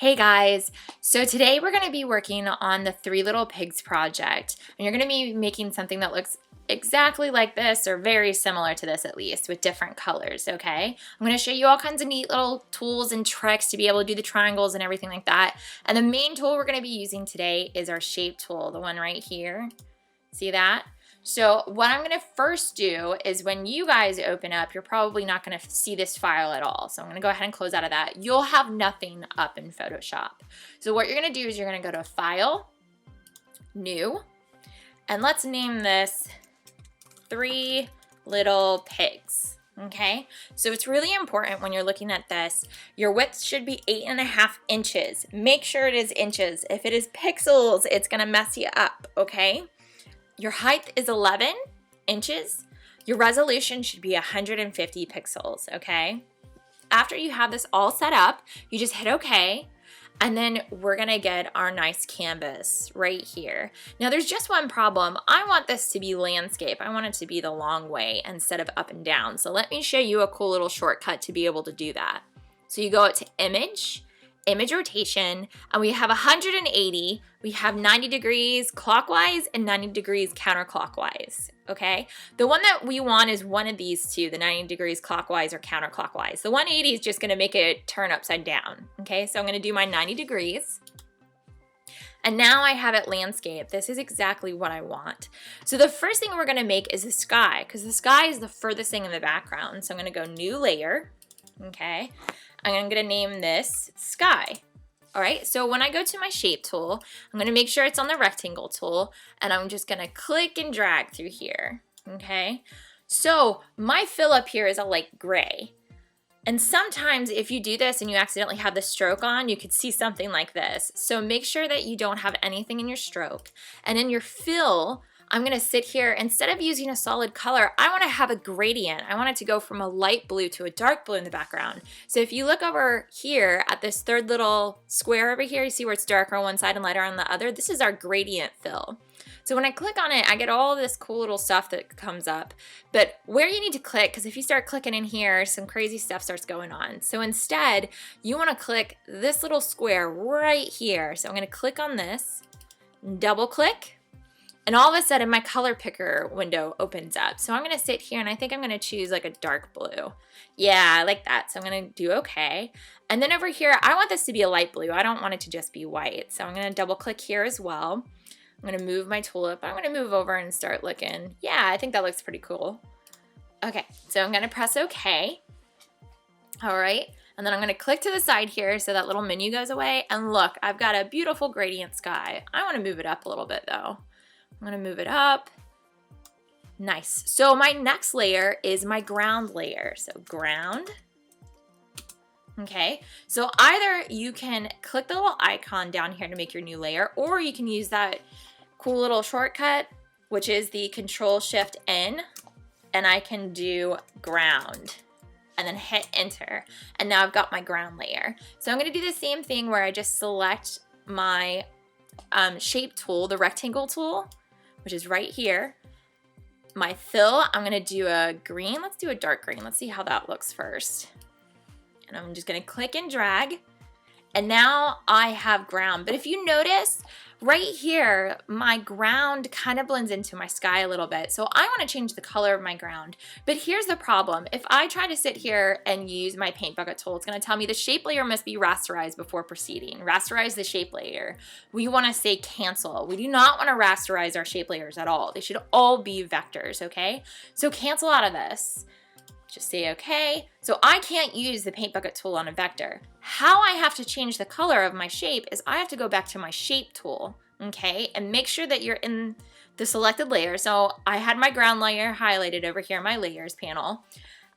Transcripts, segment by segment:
Hey guys, so today we're going to be working on the Three Little Pigs project, and you're going to be making something that looks exactly like this, or very similar to this at least, with different colors, okay? I'm going to show you all kinds of neat little tools and tricks to be able to do the triangles and everything like that. And the main tool we're going to be using today is our shape tool, the one right here. See that? So what I'm going to first do is when you guys open up, you're probably not going to see this file at all. So I'm going to go ahead and close out of that. You'll have nothing up in Photoshop. So what you're going to do is you're going to go to File, New, and let's name this Three Little Pigs. Okay, so it's really important when you're looking at this, your width should be 8.5 inches. Make sure it is inches. If it is pixels, it's going to mess you up, okay? Your height is 11 inches. Your resolution should be 150 pixels, okay? After you have this all set up, you just hit OK, and then we're gonna get our nice canvas right here. Now there's just one problem. I want this to be landscape. I want it to be the long way instead of up and down. So let me show you a cool little shortcut to be able to do that. So you go up to Image, Image Rotation, and we have 180, we have 90 degrees clockwise and 90 degrees counterclockwise, okay? The one that we want is one of these two, the 90 degrees clockwise or counterclockwise. The 180 is just gonna make it turn upside down, okay? So I'm gonna do my 90 degrees. And now I have it landscape. This is exactly what I want. So the first thing we're gonna make is the sky, because the sky is the furthest thing in the background. So I'm gonna go New Layer, okay? I'm gonna name this Sky. All right, so when I go to my shape tool, I'm gonna make sure it's on the rectangle tool, and I'm just gonna click and drag through here, okay? So my fill up here is a light gray. And sometimes if you do this and you accidentally have the stroke on, you could see something like this. So make sure that you don't have anything in your stroke. And in your fill, I'm gonna sit here, instead of using a solid color, I wanna have a gradient. I want it to go from a light blue to a dark blue in the background. So if you look over here at this third little square over here, you see where it's darker on one side and lighter on the other? This is our gradient fill. So when I click on it, I get all this cool little stuff that comes up. But where you need to click, because if you start clicking in here, some crazy stuff starts going on. So instead, you wanna click this little square right here. So I'm gonna click on this, double click, and all of a sudden my color picker window opens up. So I'm gonna sit here and I think I'm gonna choose like a dark blue. Yeah, I like that. So I'm gonna do okay. And then over here, I want this to be a light blue. I don't want it to just be white. So I'm gonna double click here as well. I'm gonna move my tool up. I'm gonna move over and start looking. Yeah, I think that looks pretty cool. Okay, so I'm gonna press okay. All right, and then I'm gonna click to the side here so that little menu goes away. And look, I've got a beautiful gradient sky. I wanna move it up a little bit though. I'm gonna move it up. Nice. So my next layer is my ground layer. So ground. Okay, so either you can click the little icon down here to make your new layer, or you can use that cool little shortcut, which is the Control-Shift-N, and I can do ground and then hit enter. And now I've got my ground layer. So I'm gonna do the same thing where I just select my shape tool, the rectangle tool, which is right here. My fill, I'm gonna do a green. Let's do a dark green. Let's see how that looks first. And I'm just gonna click and drag. And now I have ground. But if you notice, right here, my ground kind of blends into my sky a little bit. So I wanna change the color of my ground. But here's the problem. If I try to sit here and use my paint bucket tool, it's gonna tell me the shape layer must be rasterized before proceeding. Rasterize the shape layer. We wanna say cancel. We do not wanna rasterize our shape layers at all. They should all be vectors, okay? So cancel out of this. Just say okay. So I can't use the paint bucket tool on a vector. How I have to change the color of my shape is I have to go back to my shape tool, okay? And make sure that you're in the selected layer. So I had my ground layer highlighted over here in my layers panel.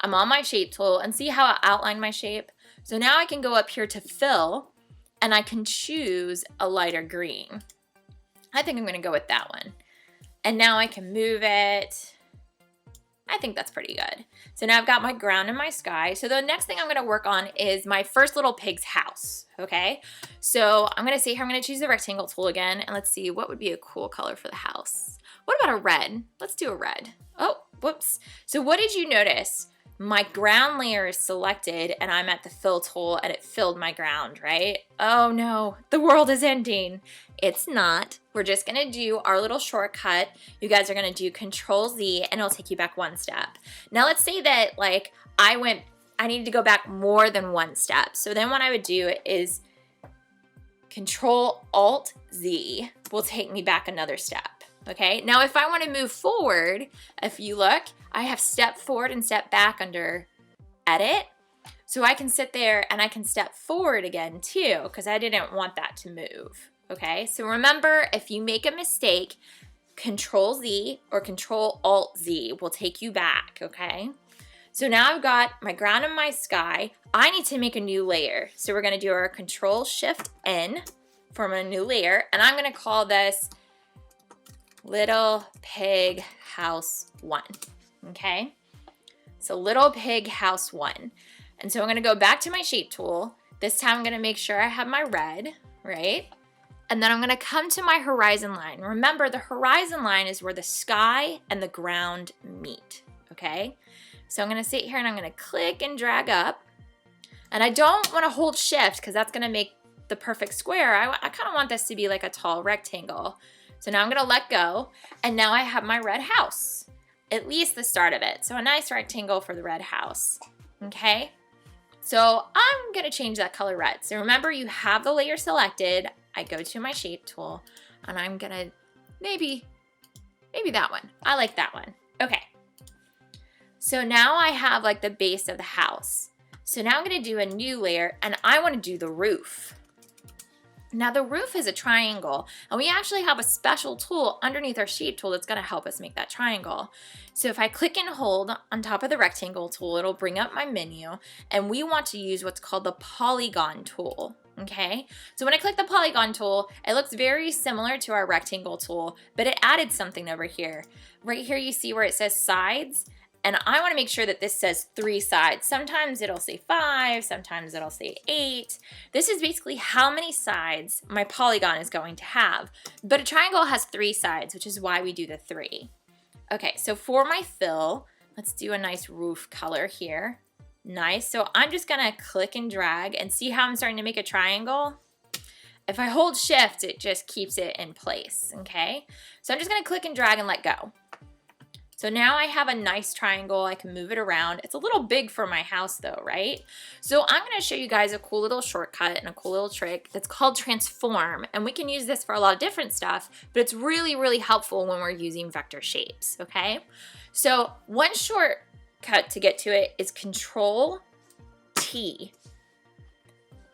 I'm on my shape tool and see how I outlined my shape? So now I can go up here to fill and I can choose a lighter green. I think I'm gonna go with that one. And now I can move it. I think that's pretty good. So now I've got my ground and my sky. So the next thing I'm gonna work on is my first little pig's house, okay? So I'm gonna see here, I'm gonna choose the rectangle tool again, and let's see what would be a cool color for the house. What about a red? Let's do a red. Oh, whoops. So what did you notice? my ground layer is selected and I'm at the fill tool and it filled my ground, right? Oh no, the world is ending. It's not. We're just gonna do our little shortcut. You guys are gonna do Control Z and it'll take you back one step. Now let's say that like I needed to go back more than one step. So then what I would do is Control Alt Z will take me back another step. Okay, now if I want to move forward, if you look, I have step forward and step back under Edit. So I can sit there and I can step forward again too, because I didn't want that to move. Okay, so remember, if you make a mistake, Control Z or Control Alt Z will take you back, okay? So now I've got my ground and my sky. I need to make a new layer. So we're gonna do our Control Shift N, form a new layer, and I'm gonna call this Little Pig House 1, okay? So Little Pig House 1. And so I'm gonna go back to my shape tool. This time I'm gonna make sure I have my red, right? And then I'm gonna come to my horizon line. Remember, the horizon line is where the sky and the ground meet, okay? So I'm gonna sit here and I'm gonna click and drag up. And I don't wanna hold shift because that's gonna make the perfect square. I kinda want this to be like a tall rectangle. So now I'm gonna let go, and now I have my red house, at least the start of it. So a nice rectangle for the red house, okay? So I'm gonna change that color red. So remember, you have the layer selected. I go to my shape tool, and I'm gonna, maybe that one. I like that one. Okay. So now I have like the base of the house. So now I'm gonna do a new layer, and I wanna do the roof. Now the roof is a triangle, and we actually have a special tool underneath our shape tool that's gonna help us make that triangle. So if I click and hold on top of the rectangle tool, it'll bring up my menu, and we want to use what's called the Polygon Tool, okay? So when I click the Polygon Tool, it looks very similar to our rectangle tool, but it added something over here. Right here you see where it says sides, and I wanna make sure that this says 3 sides. Sometimes it'll say 5, sometimes it'll say 8. This is basically how many sides my polygon is going to have. But a triangle has 3 sides, which is why we do the 3. Okay, so for my fill, let's do a nice roof color here. Nice, so I'm just gonna click and drag and see how I'm starting to make a triangle? If I hold shift, it just keeps it in place, okay? So I'm just gonna click and drag and let go. So now I have a nice triangle. I can move it around. It's a little big for my house though, right? So I'm gonna show you guys a cool little shortcut and a cool little trick that's called transform. And we can use this for a lot of different stuff, but it's really, really helpful when we're using vector shapes, okay? So one shortcut to get to it is Control T.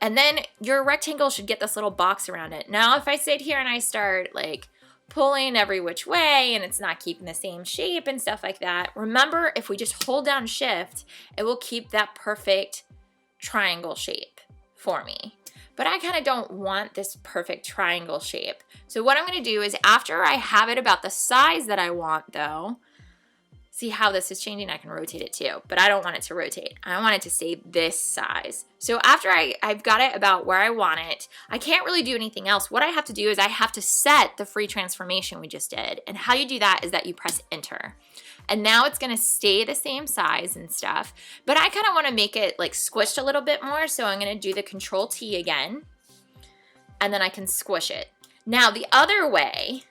And then your rectangle should get this little box around it. Now, if I sit here and I start like pulling every which way and it's not keeping the same shape and stuff like that, remember, if we just hold down shift, it will keep that perfect triangle shape for me. But I kind of don't want this perfect triangle shape. So what I'm gonna do is, after I have it about the size that I want though, see how this is changing? I can rotate it too, but I don't want it to rotate. I want it to stay this size. So after I've got it about where I want it, I can't really do anything else. What I have to do is I have to set the free transformation we just did. And how you do that is that you press enter. And now it's gonna stay the same size and stuff, but I kind of wanna make it like squished a little bit more. So I'm gonna do the Control T again, and then I can squish it. Now the other way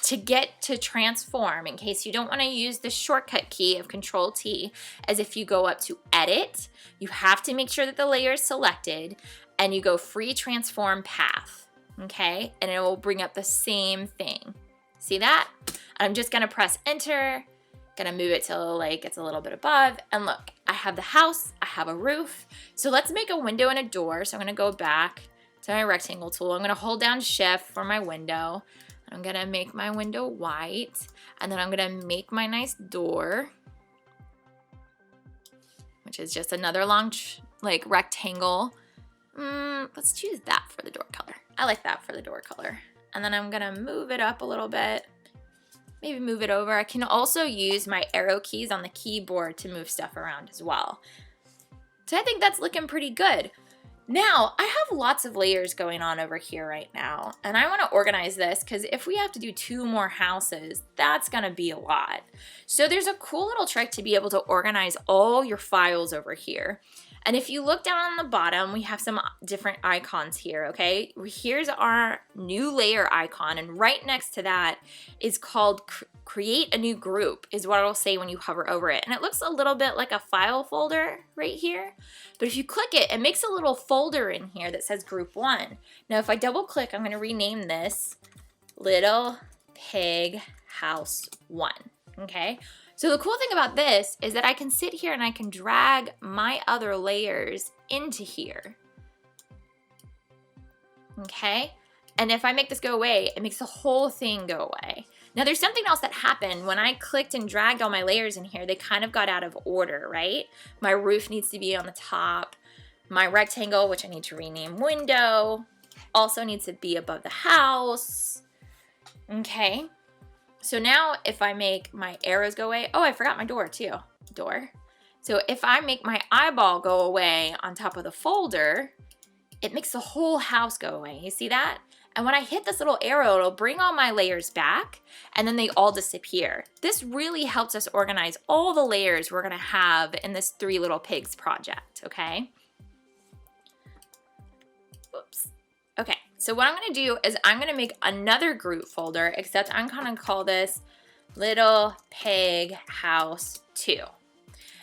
to get to transform, in case you don't want to use the shortcut key of Control T, as if you go up to Edit, you have to make sure that the layer is selected, and you go Free Transform Path, okay? And it will bring up the same thing. See that? I'm just gonna press Enter, gonna move it till like it's a little bit above, and look, I have the house, I have a roof. So let's make a window and a door. So I'm gonna go back to my rectangle tool. I'm gonna hold down Shift for my window. I'm gonna make my window white, and then I'm gonna make my nice door, which is just another long like rectangle. Let's choose that for the door color. I like that for the door color. And then I'm gonna move it up a little bit, maybe move it over. I can also use my arrow keys on the keyboard to move stuff around as well. So I think that's looking pretty good. Now, I have lots of layers going on over here right now, and I want to organize this because if we have to do 2 more houses, that's going to be a lot. So there's a cool little trick to be able to organize all your files over here. And if you look down on the bottom, we have some different icons here, okay? Here's our new layer icon, and right next to that is called Create a New Group, is what it'll say when you hover over it. And it looks a little bit like a file folder right here. But if you click it, it makes a little folder in here that says Group 1. Now, if I double click, I'm going to rename this Little Pig House 1, okay? So the cool thing about this is that I can sit here and I can drag my other layers into here, okay? And if I make this go away, it makes the whole thing go away. Now there's something else that happened. When I clicked and dragged all my layers in here, they kind of got out of order, right? My roof needs to be on the top. My rectangle, which I need to rename window, also needs to be above the house, okay? So now if I make my arrows go away, oh, I forgot my door too, door. So if I make my eyeball go away on top of the folder, it makes the whole house go away. You see that? And when I hit this little arrow, it'll bring all my layers back and then they all disappear. This really helps us organize all the layers we're gonna have in this 3 Little Pigs project, okay? Oops. Okay, so what I'm gonna do is I'm gonna make another group folder, except I'm gonna call this Little Pig House 2.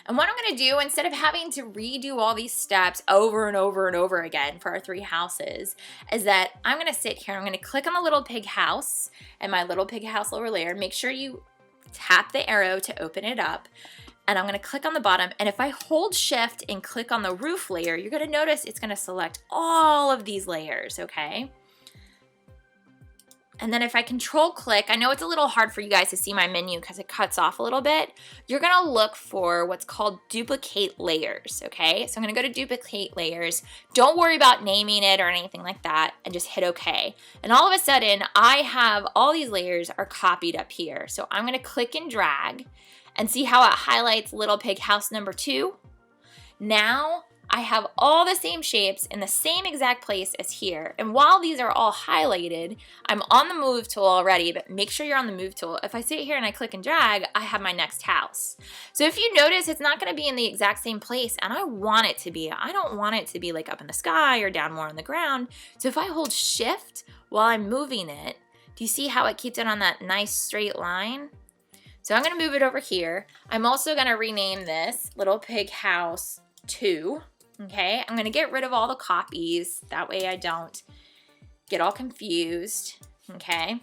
And what I'm gonna do, instead of having to redo all these steps over and over and over again for our 3 houses, is that I'm gonna sit here, I'm gonna click on the Little Pig House and my Little Pig House lower layer. Make sure you tap the arrow to open it up. And I'm gonna click on the bottom, and if I hold shift and click on the roof layer, you're gonna notice it's gonna select all of these layers, okay? And then if I control click, I know it's a little hard for you guys to see my menu because it cuts off a little bit. You're gonna look for what's called duplicate layers, okay? So I'm gonna go to duplicate layers. Don't worry about naming it or anything like that, and just hit okay. And all of a sudden, I have all these layers are copied up here. So I'm gonna click and drag, and see how it highlights Little Pig House number 2? Now I have all the same shapes in the same exact place as here. And while these are all highlighted, I'm on the move tool already, but make sure you're on the move tool. If I sit here and I click and drag, I have my next house. So if you notice, it's not gonna be in the exact same place, and I want it to be. I don't want it to be like up in the sky or down more on the ground. So if I hold shift while I'm moving it, do you see how it keeps it on that nice straight line? So I'm gonna move it over here. I'm also gonna rename this Little Pig House 2, okay? I'm gonna get rid of all the copies. That way I don't get all confused, okay?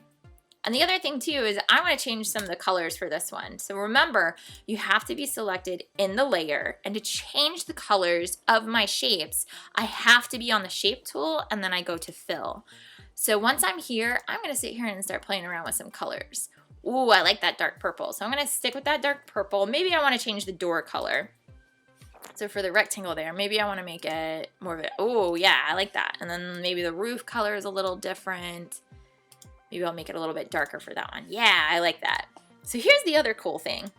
And the other thing too is I wanna change some of the colors for this one. So remember, you have to be selected in the layer, and to change the colors of my shapes, I have to be on the shape tool and then I go to fill. So once I'm here, I'm gonna sit here and start playing around with some colors. Ooh, I like that dark purple. So I'm gonna stick with that dark purple. Maybe I wanna change the door color. So for the rectangle there, maybe I wanna make it more of a, oh yeah, I like that. And then maybe the roof color is a little different. Maybe I'll make it a little bit darker for that one. Yeah, I like that. So here's the other cool thing.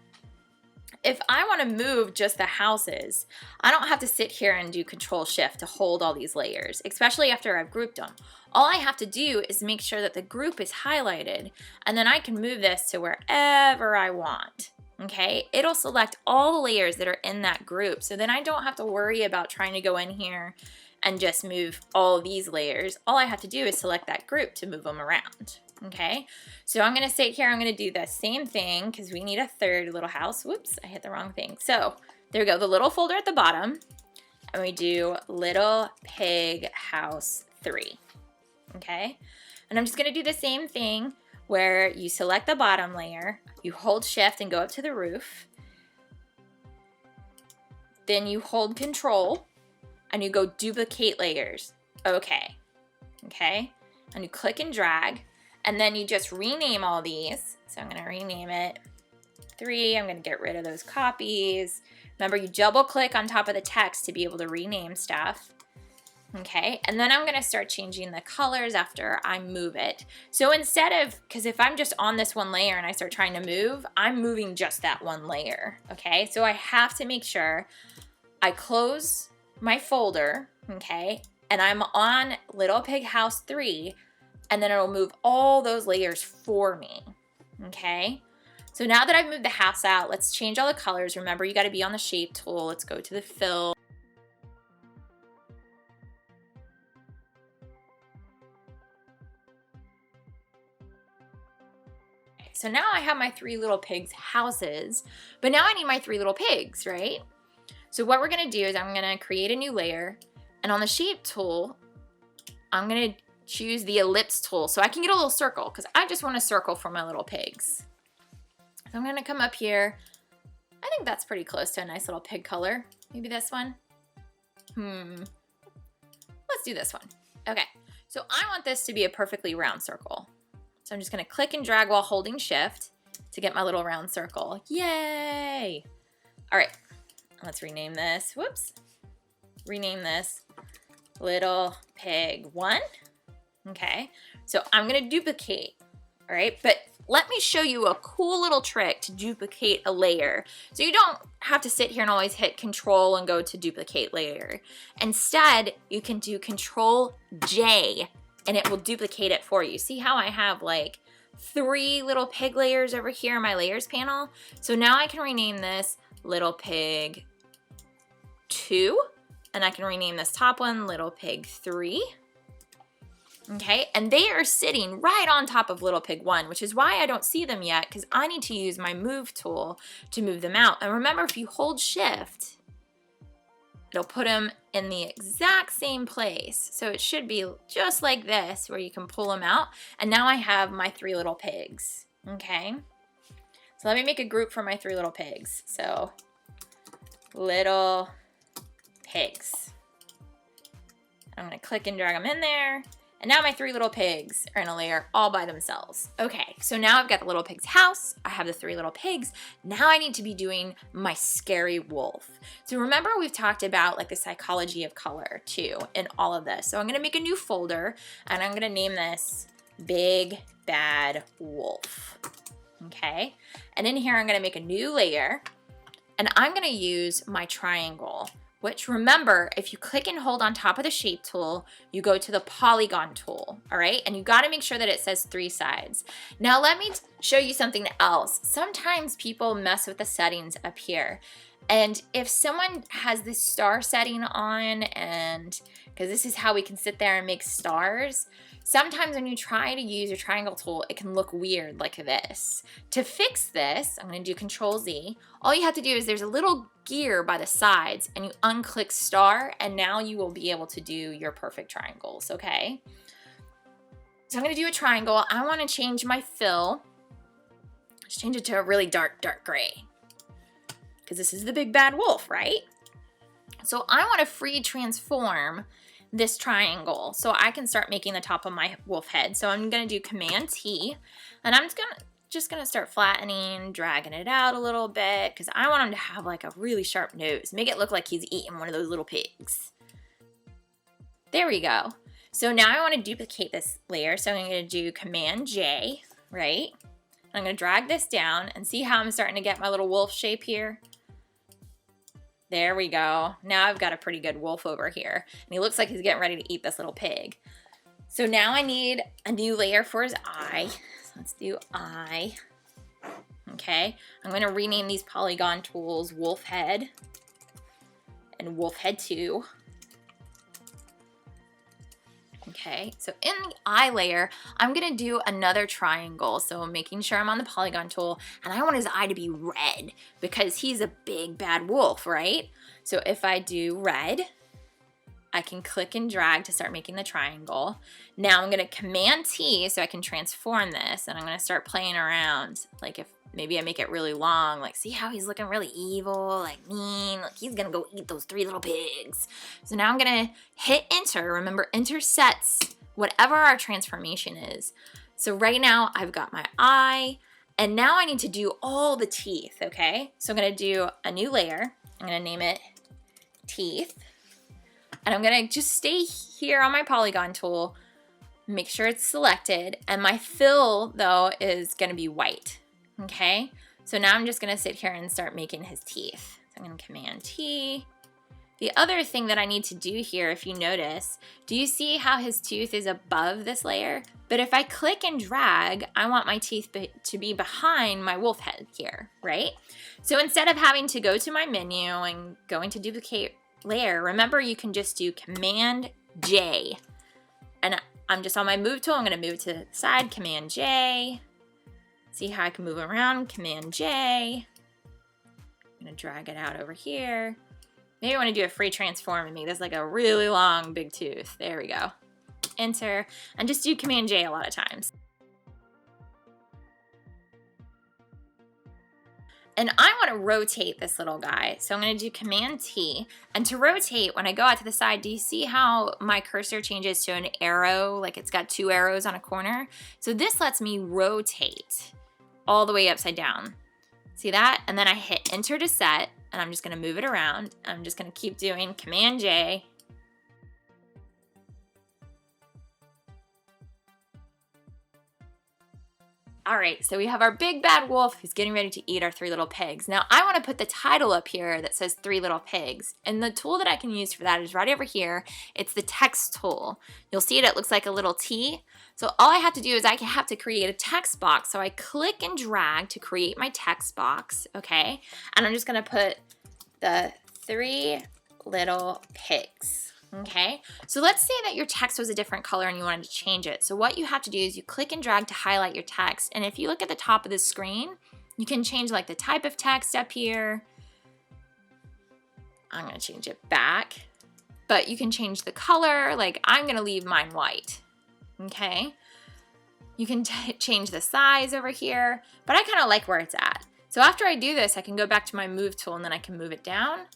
If I wanna move just the houses, I don't have to sit here and do Control Shift to hold all these layers, especially after I've grouped them. All I have to do is make sure that the group is highlighted, and then I can move this to wherever I want, okay? It'll select all the layers that are in that group, so then I don't have to worry about trying to go in here and just move all of these layers. All I have to do is select that group to move them around, okay? So I'm gonna sit here, I'm gonna do the same thing because we need a third little house. Whoops, I hit the wrong thing. So there we go, the little folder at the bottom, and we do Little Pig House 3. Okay, and I'm just gonna do the same thing where you select the bottom layer, you hold shift and go up to the roof, then you hold control and you go duplicate layers. Okay, and you click and drag, and then you just rename all these. So I'm gonna rename it 3, I'm gonna get rid of those copies. Remember, you double click on top of the text to be able to rename stuff. Okay, and then I'm gonna start changing the colors after I move it. So instead of, because if I'm just on this one layer and I start trying to move, I'm moving just that one layer, okay? So I have to make sure I close my folder, okay? and I'm on Little Pig House 3, and then it'll move all those layers for me, okay? So now that I've moved the house out, let's change all the colors. Remember, you gotta be on the shape tool. Let's go to the fill. So now I have my 3 little pigs' houses, but now I need my 3 little pigs, right? So what we're gonna do is I'm gonna create a new layer, and on the shape tool, I'm gonna choose the ellipse tool so I can get a little circle, because I just want a circle for my little pigs. So I'm gonna come up here. I think that's pretty close to a nice little pig color. Maybe this one? Let's do this one. Okay, so I want this to be a perfectly round circle. So I'm just gonna click and drag while holding shift to get my little round circle. Yay! All right, let's rename this. Whoops. Rename this Little Pig 1. Okay, so I'm gonna duplicate, all right? But let me show you a cool little trick to duplicate a layer. So you don't have to sit here and always hit Control and go to duplicate layer. Instead, you can do Control J and it will duplicate it for you. See how I have like 3 little pig layers over here in my layers panel? So now I can rename this Little Pig 2, and I can rename this top one Little Pig 3. Okay, and they are sitting right on top of Little Pig 1, which is why I don't see them yet, because I need to use my move tool to move them out. And remember, if you hold shift, it'll put them in the exact same place. So it should be just like this, where you can pull them out. And now I have my 3 little pigs, okay? So let me make a group for my 3 little pigs. So, little pigs. I'm gonna click and drag them in there. And now my 3 little pigs are in a layer all by themselves. Okay, so now I've got the little pig's house. I have the 3 little pigs. Now I need to be doing my scary wolf. So remember, we've talked about like the psychology of color too in all of this. So I'm gonna make a new folder and I'm gonna name this Big Bad Wolf. Okay, and in here I'm gonna make a new layer and I'm gonna use my triangle, which remember, if you click and hold on top of the shape tool, you go to the Polygon Tool, all right? And you gotta make sure that it says 3 sides. Now let me show you something else. Sometimes people mess with the settings up here. And if someone has this star setting on, and because this is how we can sit there and make stars, sometimes when you try to use your triangle tool, it can look weird like this. To fix this, I'm gonna do Control Z. All you have to do is there's a little gear by the sides and you unclick star, and now you will be able to do your perfect triangles, okay? So I'm gonna do a triangle. I wanna change my fill. Let's change it to a really dark gray, because this is the big bad wolf, right? So I wanna free transform this triangle so I can start making the top of my wolf head. So I'm gonna do Command T, and I'm just gonna start flattening, dragging it out a little bit, because I want him to have like a really sharp nose. Make it look like he's eating one of those little pigs. There we go. So now I want to duplicate this layer, so I'm gonna do Command J, right? I'm gonna drag this down and see how I'm starting to get my little wolf shape here. There we go. Now I've got a pretty good wolf over here. And he looks like he's getting ready to eat this little pig. So now I need a new layer for his eye. So let's do eye. Okay, I'm gonna rename these Polygon tools Wolf Head and Wolf Head 2. Okay, so in the eye layer, I'm gonna do another triangle. So I'm making sure I'm on the Polygon tool, and I want his eye to be red because he's a big bad wolf, right? So if I do red, I can click and drag to start making the triangle. Now I'm gonna Command T so I can transform this, and I'm gonna start playing around. Like if maybe I make it really long, like see how he's looking really evil, like mean, like he's gonna go eat those 3 little pigs. So now I'm gonna hit enter. Remember, enter sets whatever our transformation is. So right now I've got my eye, and now I need to do all the teeth, okay? So I'm gonna do a new layer. I'm gonna name it Teeth. And I'm gonna just stay here on my Polygon tool, make sure it's selected, and my fill though is gonna be white. Okay, so now I'm just gonna sit here and start making his teeth. So I'm gonna Command T, The other thing that I need to do here, if you notice, do you see how his tooth is above this layer? But if I click and drag, I want my teeth to be behind my wolf head here, right? So instead of having to go to my menu and going to duplicate layer, remember you can just do Command J. And I'm just on my move tool. I'm going to move to the side, Command J. See how I can move around, Command J. I'm going to drag it out over here. Maybe I want to do a free transform and make this like a really long big tooth. There we go. Enter, and just do Command J a lot of times. And I want to rotate this little guy. So I'm going to do Command T. And to rotate, when I go out to the side, do you see how my cursor changes to an arrow? Like it's got 2 arrows on a corner. So this lets me rotate all the way upside down. See that? And then I hit Enter to set, and I'm just going to move it around. I'm just going to keep doing Command J. All right, so we have our big bad wolf who's getting ready to eat our 3 little pigs. Now I want to put the title up here that says 3 little pigs. And the tool that I can use for that is right over here. It's the text tool. You'll see it looks like a little T. So all I have to do is I have to create a text box. So I click and drag to create my text box, okay? And I'm just gonna put the 3 little pigs. Okay, so let's say that your text was a different color and you wanted to change it. So what you have to do is you click and drag to highlight your text. And if you look at the top of the screen, you can change like the type of text up here. I'm gonna change it back, but you can change the color. Like I'm gonna leave mine white, okay? You can change the size over here, but I kind of like where it's at. So after I do this, I can go back to my move tool and then I can move it down.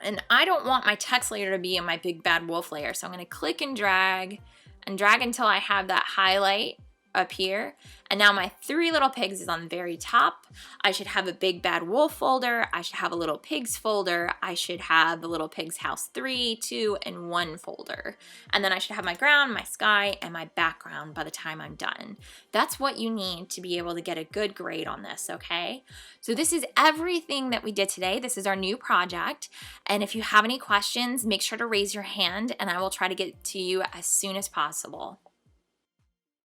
And I don't want my text layer to be in my big bad wolf layer. So I'm going to click and drag until I have that highlight up here. And now my 3 little pigs is on the very top. I should have a big bad wolf folder. I should have a little pigs folder. I should have the little pigs house 3, 2, and 1 folder. And then I should have my ground, my sky, and my background by the time I'm done. That's what you need to be able to get a good grade on this, okay? So this is everything that we did today. This is our new project. And if you have any questions, make sure to raise your hand and I will try to get to you as soon as possible.